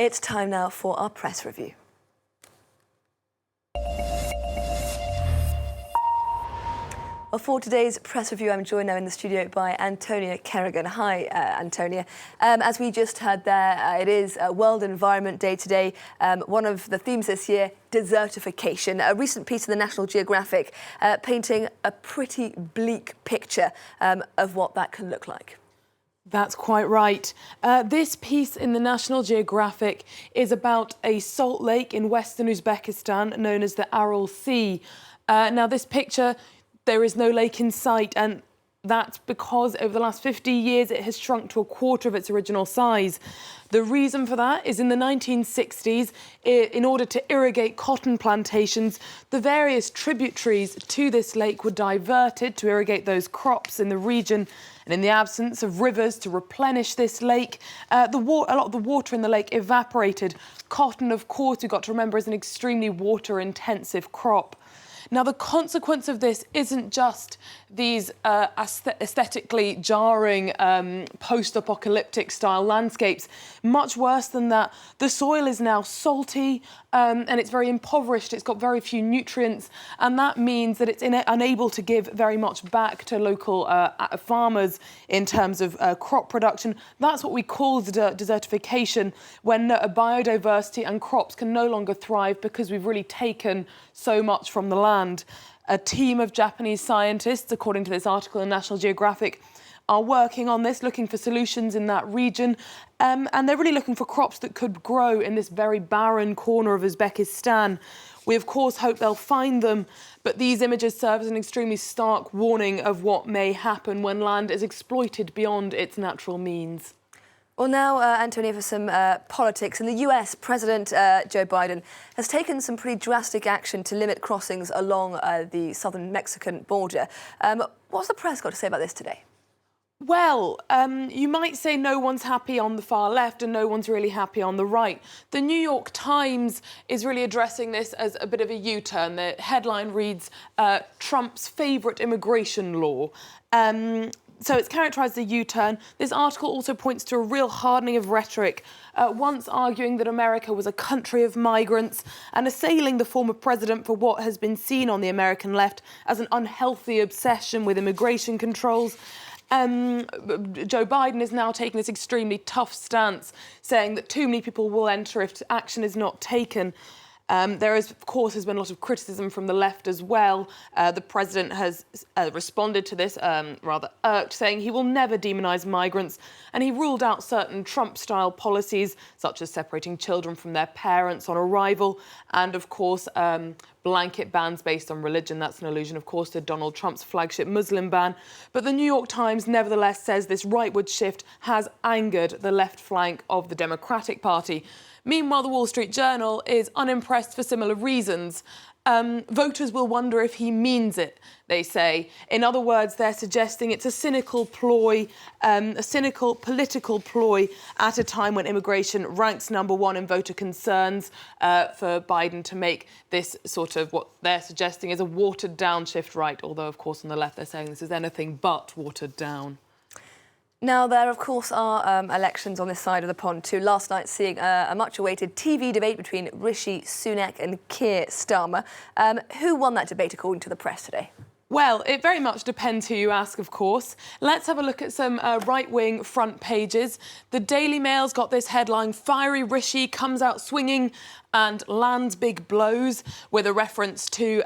It's time now for our press review. Well, for today's press review, I'm joined now in the studio by Antonia Kerrigan. Hi, Antonia. As we just heard there, it is World Environment Day today. One of the themes this year, desertification. A recent piece in the National Geographic painting a pretty bleak picture of what that can look like. That's quite right. This piece in the National Geographic is about a salt lake in western Uzbekistan known as the Aral Sea. Now, this picture, there is no lake in sight, and that's because over the last 50 years it has shrunk to a quarter of its original size. The reason for that is in the 1960s, in order to irrigate cotton plantations, the various tributaries to this lake were diverted to irrigate those crops in the region. And in the absence of rivers to replenish this lake, a lot of the water in the lake evaporated. Cotton, of course, we've got to remember, is an extremely water-intensive crop. Now, the consequence of this isn't just these aesthetically jarring post-apocalyptic style landscapes. Much worse than that, the soil is now salty and it's very impoverished. It's got very few nutrients, and that means that it's unable to give very much back to local farmers in terms of crop production. That's what we call desertification, when biodiversity and crops can no longer thrive because we've really taken so much from the land. A team of Japanese scientists, according to this article in National Geographic, are working on this, looking for solutions in that region. And they're really looking for crops that could grow in this very barren corner of Uzbekistan. We, of course, hope they'll find them, but these images serve as an extremely stark warning of what may happen when land is exploited beyond its natural means. Well, now, Antonia, for some politics. In the US, President Joe Biden has taken some pretty drastic action to limit crossings along the southern Mexican border. What's the press got to say about this today? Well, you might say no one's happy on the far left and no one's really happy on the right. The New York Times is really addressing this as a bit of a U-turn. The headline reads, Trump's favourite immigration law. So it's characterised as a U-turn. This article also points to a real hardening of rhetoric, once arguing that America was a country of migrants and assailing the former president for what has been seen on the American left as an unhealthy obsession with immigration controls. Joe Biden is now taking this extremely tough stance, saying that too many people will enter if action is not taken. There is, of course, has been a lot of criticism from the left as well. The president has responded to this, rather irked, saying he will never demonise migrants, and he ruled out certain Trump-style policies, such as separating children from their parents on arrival, and, of course, blanket bans based on religion. That's an allusion, of course, to Donald Trump's flagship Muslim ban. But the New York Times, nevertheless, says this rightward shift has angered the left flank of the Democratic Party. Meanwhile, the Wall Street Journal is unimpressed for similar reasons. Voters will wonder if he means it, they say. In other words, they're suggesting it's a cynical ploy, a cynical political ploy at a time when immigration ranks #1 in voter concerns for Biden to make this sort of what they're suggesting is a watered-down shift right, although, of course, on the left they're saying this is anything but watered down. Now, there, of course, are elections on this side of the pond too. Last night, seeing a much-awaited TV debate between Rishi Sunak and Keir Starmer. Who won that debate, according to the press today? Well, it very much depends who you ask, of course. Let's have a look at some right-wing front pages. The Daily Mail's got this headline, Fiery Rishi comes out swinging and lands big blows, with a reference to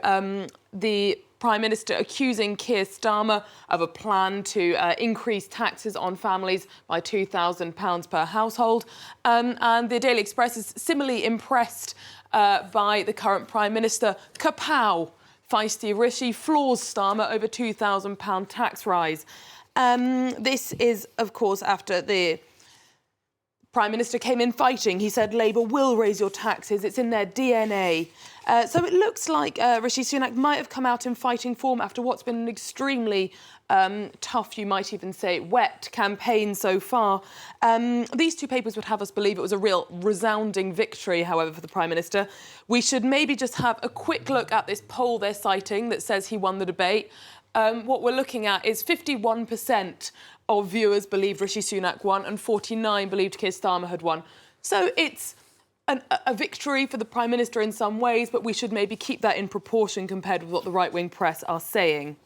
the Prime Minister accusing Keir Starmer of a plan to increase taxes on families by £2,000 per household. And the Daily Express is similarly impressed by the current Prime Minister. Kapow! Feisty Rishi floors Starmer over £2,000 tax rise. This is, of course, after the Prime Minister came in fighting. He said Labour will raise your taxes. It's in their DNA. So it looks like Rishi Sunak might have come out in fighting form after what's been an extremely tough, you might even say wet campaign so far. These two papers would have us believe it was a real resounding victory, however, for the Prime Minister. We should maybe just have a quick look at this poll they're citing that says he won the debate. What we're looking at is 51% of viewers believe Rishi Sunak won and 49% believed Keir Starmer had won. So it's a victory for the Prime Minister in some ways, but we should maybe keep that in proportion compared with what the right-wing press are saying.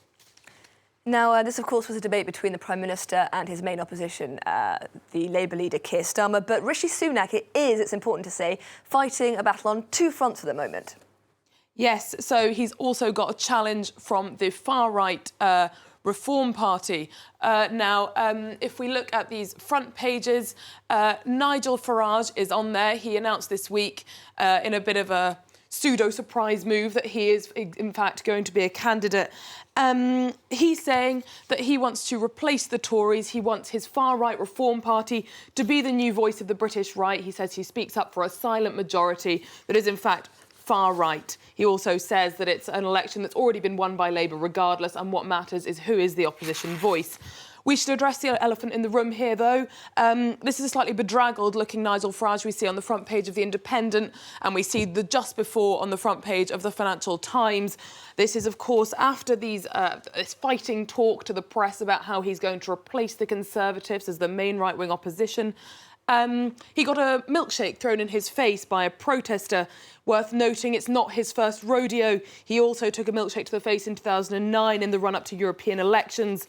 Now, this, of course, was a debate between the Prime Minister and his main opposition, the Labour leader, Keir Starmer. But Rishi Sunak, it's important to say, fighting a battle on two fronts at the moment. Yes, so he's also got a challenge from the far-right Reform Party. If we look at these front pages, Nigel Farage is on there. He announced this week in a bit of a pseudo-surprise move that he is, in fact, going to be a candidate. He's saying that he wants to replace the Tories. He wants his far-right Reform Party to be the new voice of the British right. He says he speaks up for a silent majority that is, in fact, far-right. He also says that it's an election that's already been won by Labour regardless, and what matters is who is the opposition voice. We should address the elephant in the room here, though. This is a slightly bedraggled-looking Nigel Farage we see on the front page of The Independent, and we see the just before on the front page of the Financial Times. This is, of course, after this fighting talk to the press about how he's going to replace the Conservatives as the main right-wing opposition. He got a milkshake thrown in his face by a protester. Worth noting, it's not his first rodeo. He also took a milkshake to the face in 2009 in the run-up to European elections.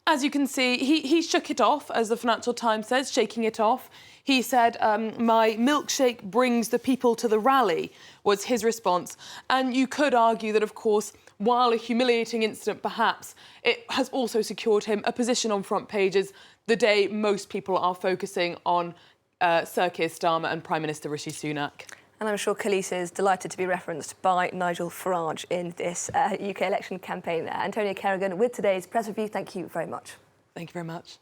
As you can see, he shook it off, as the Financial Times says, shaking it off. He said, my milkshake brings the people to the rally, was his response. And you could argue that, of course, while a humiliating incident perhaps, it has also secured him a position on front pages the day most people are focusing on Sir Keir Starmer and Prime Minister Rishi Sunak. And I'm sure Khalees is delighted to be referenced by Nigel Farage in this UK election campaign. Antonia Kerrigan with today's press review. Thank you very much. Thank you very much.